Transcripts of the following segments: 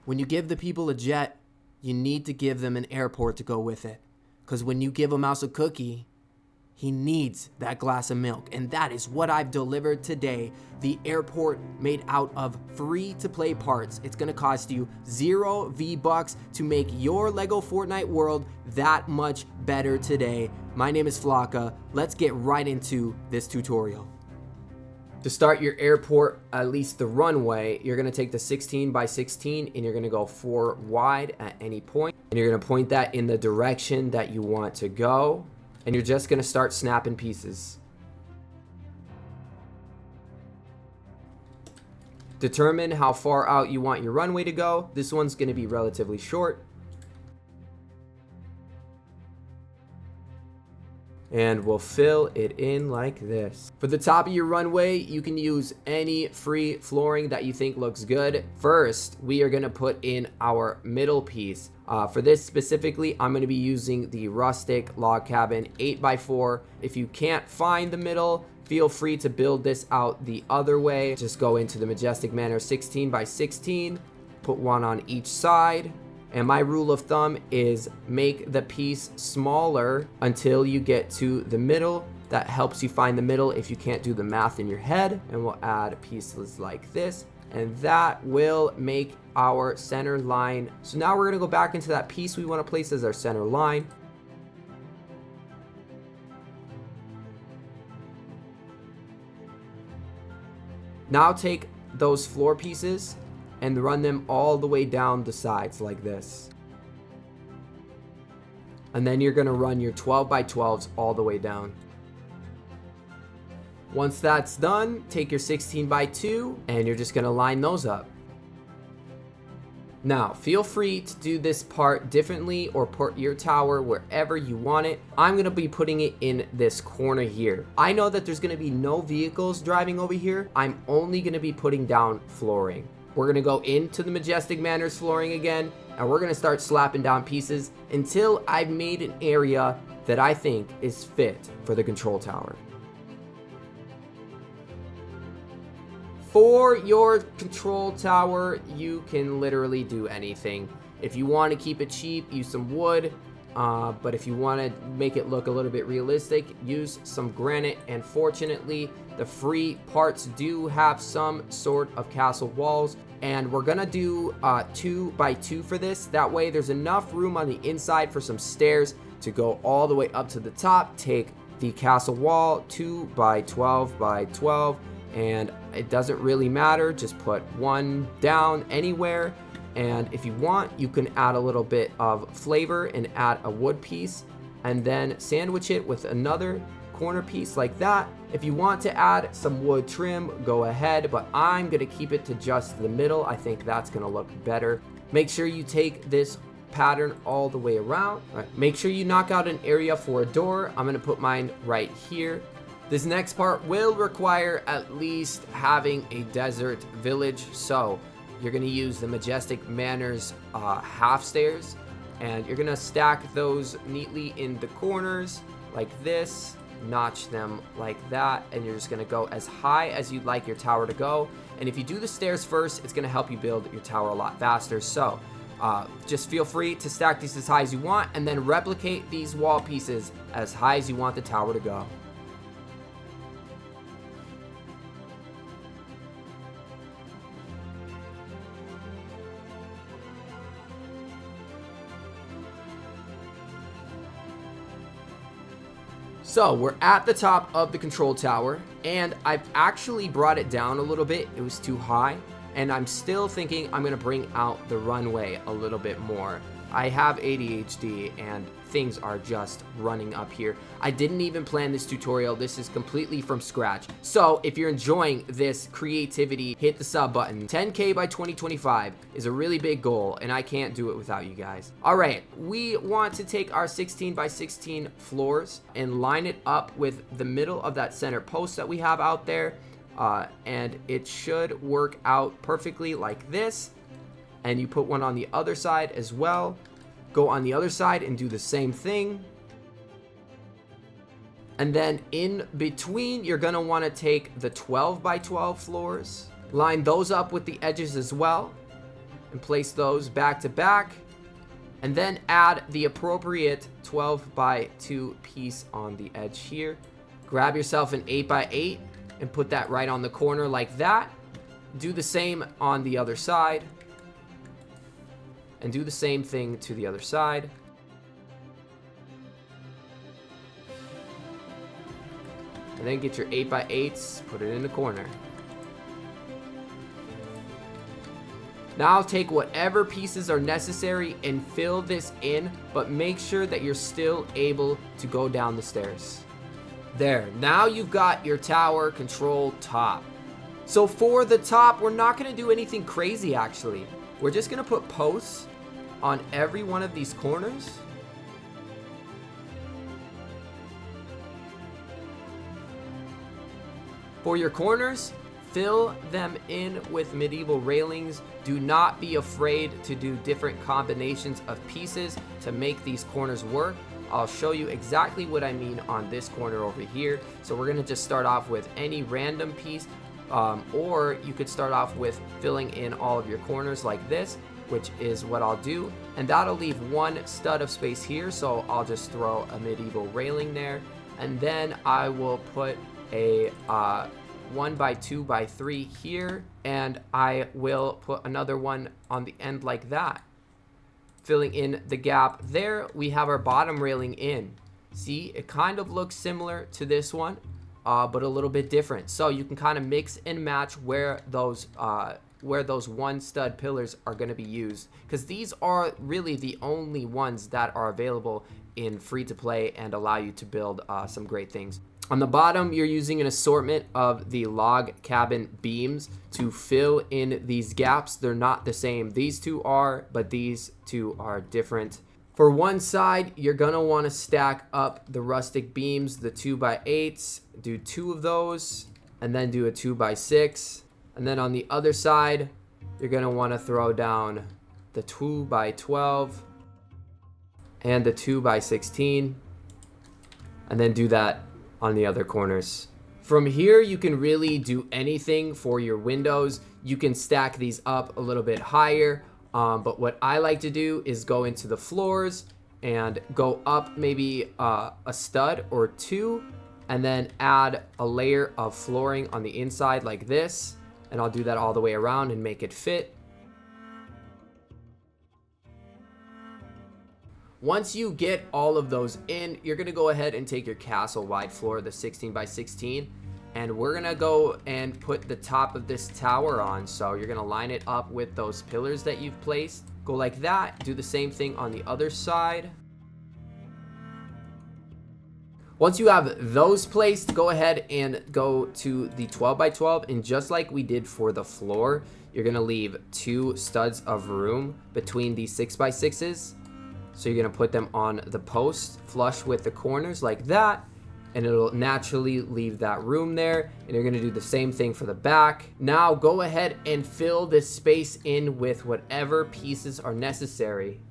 When you give the people a jet, you need to give them an airport to go with it. Because when you give a mouse a cookie, he needs that glass of milk. And that is what I've delivered today. The airport made out of free-to-play parts. It's going to cost you 0 V-Bucks to make your Lego Fortnite world that much better today. My name is Flocka. Let's get right into this tutorial. To start your airport, at least the runway, you're going to take the 16 by 16 and you're going to go 4 wide at any point. And you're going to point that in the direction that you want to go. And you're just going to start snapping pieces. Determine how far out you want your runway to go. This one's going to be relatively short. And we'll fill it in like this. For the top of your runway, you can use any free flooring that you think looks good. First, we are going to put in our middle piece. For this specifically, I'm going to be using the rustic log cabin 8x4. If you can't find the middle, feel free to build this out the other way. Just go into the Majestic Manor 16 by 16, put one on each side. And my rule of thumb is make the piece smaller until you get to the middle. That helps you find the middle if you can't do the math in your head. And we'll add pieces like this. And that will make our center line. So now we're going to go back into that piece we want to place as our center line. Now take those floor pieces and run them all the way down the sides like this. And then you're going to run your 12 by 12s all the way down. Once that's done, take your 16 by 2 and you're just going to line those up. Now, feel free to do this part differently or put your tower wherever you want it. I'm going to be putting it in this corner here. I know that there's going to be no vehicles driving over here. I'm only going to be putting down flooring. We're going to go into the Majestic Manor's flooring again, and we're going to start slapping down pieces until I've made an area that I think is fit for the control tower. For your control tower, you can literally do anything. If you want to keep it cheap, use some wood. But if you want to make it look a little bit realistic, use some granite. And fortunately, the free parts do have some sort of castle walls. And we're gonna do 2 by 2 for this. That way there's enough room on the inside for some stairs to go all the way up to the top. Take the castle wall 2 by 12 by 12. And it doesn't really matter. Just put one down anywhere. And if you want, you can add a little bit of flavor and add a wood piece and then sandwich it with another corner piece like that. If you want to add some wood trim, go ahead, but I'm going to keep it to just the middle. I think that's going to look better. Make sure you take this pattern all the way around. All right, make sure you knock out an area for a door. I'm going to put mine right here. This next part will require at least having a desert village. So you're going to use the Majestic Manor's half stairs, and you're going to stack those neatly in the corners like this, notch them like that, and you're just going to go as high as you'd like your tower to go. And if you do the stairs first, it's going to help you build your tower a lot faster. So just feel free to stack these as high as you want, and then replicate these wall pieces as high as you want the tower to go. So we're at the top of the control tower, and I've actually brought it down a little bit. It was too high, and I'm still thinking I'm going to bring out the runway a little bit more. I have ADHD and things are just running up here. I didn't even plan this tutorial. This is completely from scratch. So if you're enjoying this creativity, hit the sub button. 10K by 2025 is a really big goal, and I can't do it without you guys. All right, we want to take our 16 by 16 floors and line it up with the middle of that center post that we have out there. And it should work out perfectly like this. And you put one on the other side as well. Go on the other side and do the same thing. And then in between, you're going to want to take the 12 by 12 floors, line those up with the edges as well. and place those back to back. And then add the appropriate 12 by 2 piece on the edge here. Grab yourself an 8 by 8 and put that right on the corner like that. Do the same on the other side. And do the same thing to the other side. And then get your 8 by 8s, put it in the corner. Now take whatever pieces are necessary and fill this in, but make sure that you're still able to go down the stairs. There, now you've got your tower control top. So for the top, we're not gonna do anything crazy actually. We're just gonna put posts on every one of these corners. For your corners, fill them in with medieval railings. Do not be afraid to do different combinations of pieces to make these corners work. I'll show you exactly what I mean on this corner over here. So we're gonna just start off with any random piece, or you could start off with filling in all of your corners like this, which is what I'll do. And that'll leave one stud of space here, so I'll just throw a medieval railing there. And then I will put a 1 by 2 by 3 here, and I will put another one on the end like that. Filling in the gap there, we have our bottom railing in. See, it kind of looks similar to this one, but a little bit different. So you can kind of mix and match where those one stud pillars are going to be used, because these are really the only ones that are available in free to play and allow you to build some great things. On the bottom, you're using an assortment of the log cabin beams to fill in these gaps. They're not the same. These two are, but these two are different. For one side, you're gonna wanna stack up the rustic beams, the 2 by 8s, do 2 of those, and then do a 2 by 6. And then on the other side, you're gonna wanna throw down the 2 by 12 and the 2 by 16, and then do that on the other corners. From here, you can really do anything for your windows. You can stack these up a little bit higher, but what I like to do is go into the floors and go up maybe a stud or 2, and then add a layer of flooring on the inside like this, and I'll do that all the way around and make it fit. Once you get all of those in, you're gonna go ahead and take your castle wide floor, the 16 by 16, and we're gonna go and put the top of this tower on. So you're gonna line it up with those pillars that you've placed. Go like that, do the same thing on the other side. Once you have those placed, go ahead and go to the 12 by 12, and just like we did for the floor, you're gonna leave 2 studs of room between these 6 by 6s. So you're gonna put them on the post flush with the corners like that, and it'll naturally leave that room there. And you're gonna do the same thing for the back. Now go ahead and fill this space in with whatever pieces are necessary.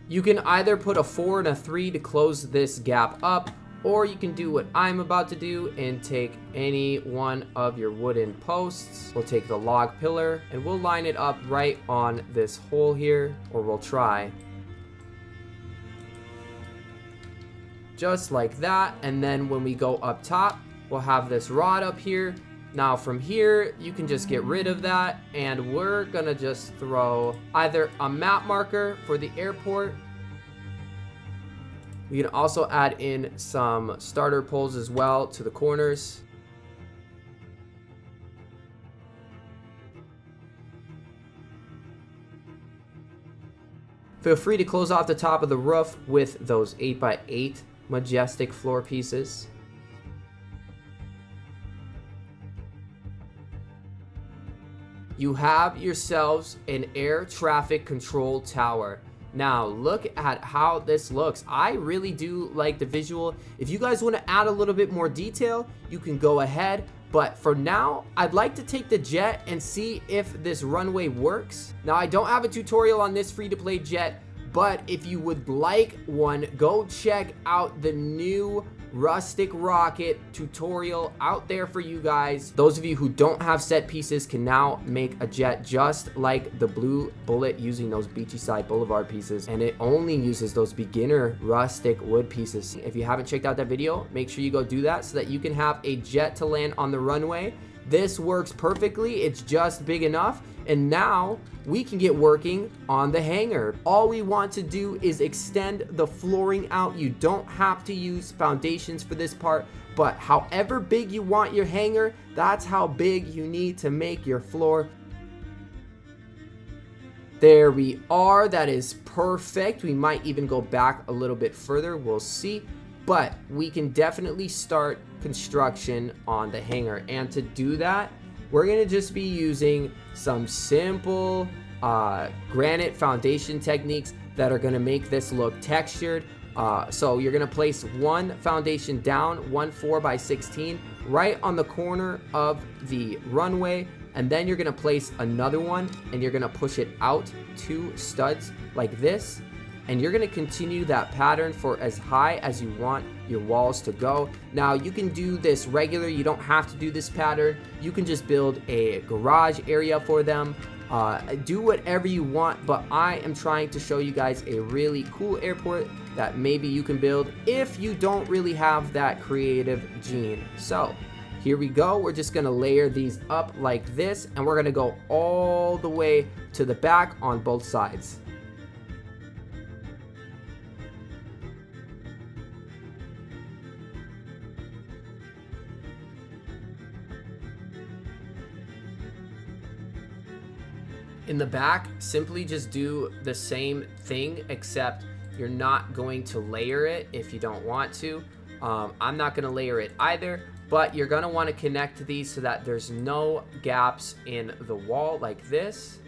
You can either put a 4 and a 3 to close this gap up, or you can do what I'm about to do and take any one of your wooden posts. We'll take the log pillar and we'll line it up right on this hole here, or we'll try. Just like that. And then when we go up top, we'll have this rod up here. Now from here, you can just get rid of that, and we're gonna just throw either a map marker for the airport. We can also add in some starter poles as well to the corners. Feel free to close off the top of the roof with those 8 by 8 majestic floor pieces. You have yourselves an air traffic control tower. Now look at how this looks. I really do like the visual. If you guys want to add a little bit more detail, you can go ahead. But for now, I'd like to take the jet and see if this runway works. Now I don't have a tutorial on this free-to-play jet, But if you would like one, go check out the new rustic rocket tutorial out there for you guys. Those of you who don't have set pieces can now make a jet just like the Blue Bullet using those Beachside Boulevard pieces, and it only uses those beginner rustic wood pieces. If you haven't checked out that video, make sure you go do that so that you can have a jet to land on the runway. This works perfectly. It's just big enough. And now we can get working on the hangar. All we want to do is extend the flooring out. You don't have to use foundations for this part, but however big you want your hangar, that's how big you need to make your floor. There we are. That is perfect. We might even go back a little bit further. We'll see. But we can definitely start construction on the hangar. And to do that, we're going to just be using some simple granite foundation techniques that are going to make this look textured. So you're going to place one foundation down, one 4x16, right on the corner of the runway. And then you're going to place another one and you're going to push it out 2 studs like this. And you're going to continue that pattern for as high as you want your walls to go. Now you can do this regular, you don't have to do this pattern. You can just build a garage area for them. Do whatever you want, but I am trying to show you guys a really cool airport that maybe you can build if you don't really have that creative gene. So here we go. We're just going to layer these up like this, and we're going to go all the way to the back on both sides. In the back, simply just do the same thing, except you're not going to layer it if you don't want to. I'm not going to layer it either, but you're going to want to connect these so that there's no gaps in the wall like this.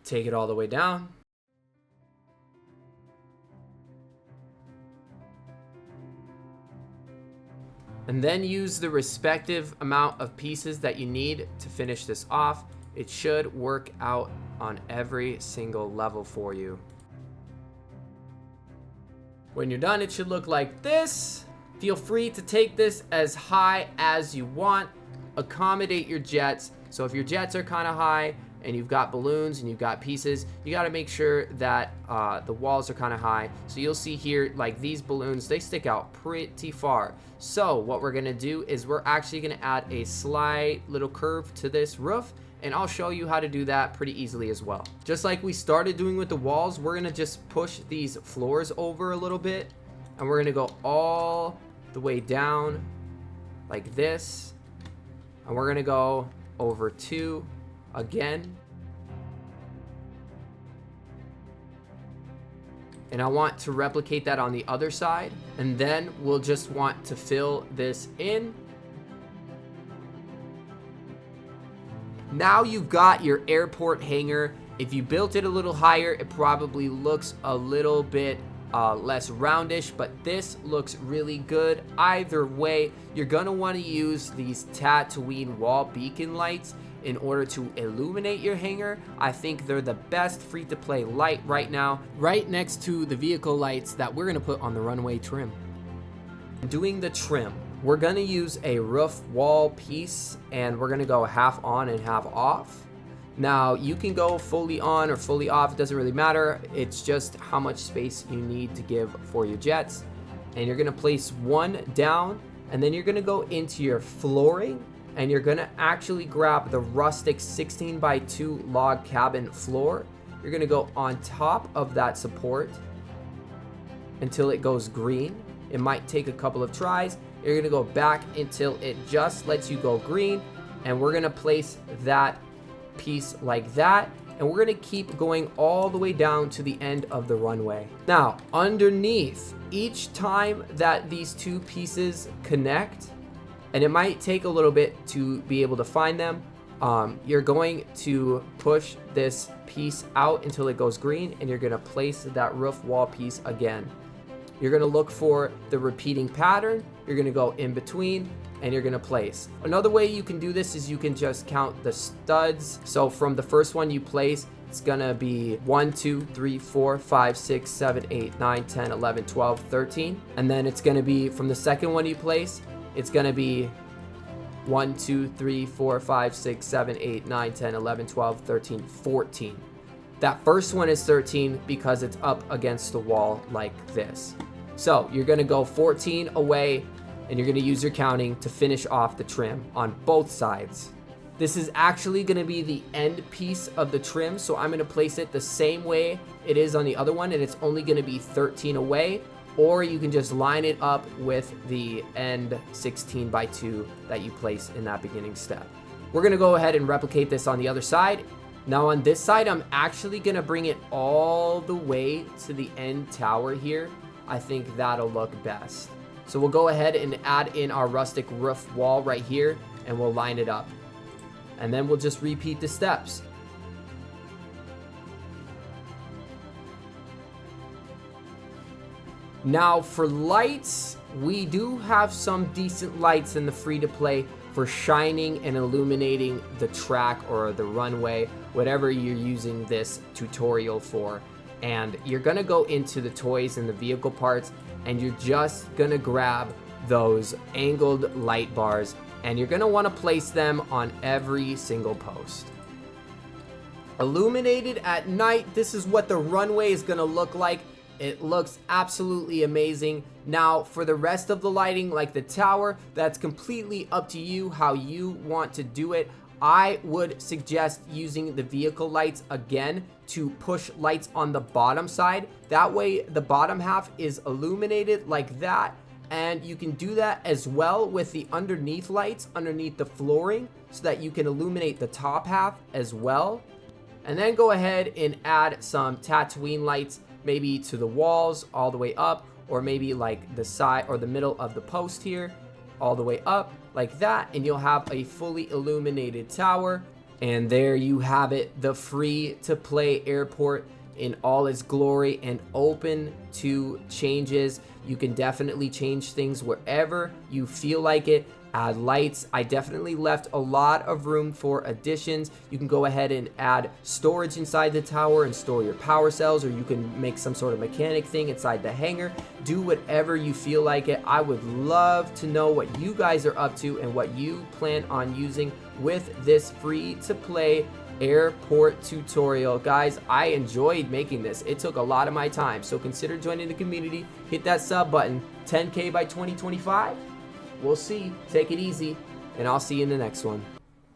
Take it all the way down. And then use the respective amount of pieces that you need to finish this off. It should work out on every single level for you. When you're done, it should look like this. Feel free to take this as high as you want. Accommodate your jets. So if your jets are kind of high and you've got balloons and you've got pieces, you got to make sure that the walls are kind of high. So you'll see here, like these balloons, they stick out pretty far. So what we're going to do is we're actually going to add a slight little curve to this roof, and I'll show you how to do that pretty easily as well. Just like we started doing with the walls, we're going to just push these floors over a little bit, and we're going to go all the way down like this, and we're going to go over 2 again. And I want to replicate that on the other side, and then we'll just want to fill this in. Now you've got your airport hangar. If you built it a little higher, it probably looks a little bit less roundish, but this looks really good. Either way, you're gonna want to use these Tatooine wall beacon lights in order to illuminate your hangar. I think they're the best free-to-play light right now, right next to the vehicle lights that we're gonna put on the runway trim. Doing the trim, we're gonna use a roof wall piece, and we're gonna go half on and half off. Now you can go fully on or fully off, it doesn't really matter. It's just how much space you need to give for your jets. And you're gonna place one down, and then you're gonna go into your flooring, and you're gonna actually grab the rustic 16x2 log cabin floor. You're gonna go on top of that support until it goes green. It might take a couple of tries. You're gonna go back until it just lets you go green, and we're gonna place that piece like that, and we're gonna keep going all the way down to the end of the runway. Now, underneath, each time that these 2 pieces connect, and it might take a little bit to be able to find them, you're going to push this piece out until it goes green, and you're gonna place that roof wall piece again. You're gonna look for the repeating pattern, you're gonna go in between, and you're gonna place. Another way you can do this is you can just count the studs. So from the first one you place, it's gonna be 1, 2, 3, 4, 5, 6, 7, 8, 9, 10, 11, 12, 13. And then it's gonna be from the second one you place, it's gonna be 1, 2, 3, 4, 5, 6, 7, 8, 9, 10, 11, 12, 13, 14. That first one is 13 because it's up against the wall like this. So you're gonna go 14 away, and you're gonna use your counting to finish off the trim on both sides. This is actually gonna be the end piece of the trim, so I'm gonna place it the same way it is on the other one, and it's only gonna be 13 away, or you can just line it up with the end 16 by 2 that you place in that beginning step. We're gonna go ahead and replicate this on the other side. Now on this side, I'm actually gonna bring it all the way to the end tower here. I think that'll look best. So we'll go ahead and add in our rustic roof wall right here, and we'll line it up. And then we'll just repeat the steps. Now for lights, we do have some decent lights in the free-to-play for shining and illuminating the track or the runway, whatever you're using this tutorial for. And you're gonna go into the toys and the vehicle parts, and you're just gonna grab those angled light bars, and you're gonna wanna place them on every single post. Illuminated at night, this is what the runway is gonna look like. It looks absolutely amazing. Now for the rest of the lighting, like the tower, that's completely up to you how you want to do it. I would suggest using the vehicle lights again to push lights on the bottom side. That way the bottom half is illuminated like that. And you can do that as well with the underneath lights underneath the flooring so that you can illuminate the top half as well. And then go ahead and add some Tatooine lights, maybe to the walls all the way up, or maybe like the side or the middle of the post here all the way up like that, and you'll have a fully illuminated tower. And there you have it, the free to play airport in all its glory and open to changes. You can definitely change things wherever you feel like it. Add lights. I definitely left a lot of room for additions. You can go ahead and add storage inside the tower and store your power cells, or you can make some sort of mechanic thing inside the hangar. Do whatever you feel like it. I would love to know what you guys are up to and what you plan on using with this free to play airport tutorial. Guys, I enjoyed making this. It took a lot of my time, so consider joining the community. Hit that sub button. 10K by 2025. We'll see. Take it easy, and I'll see you in the next one.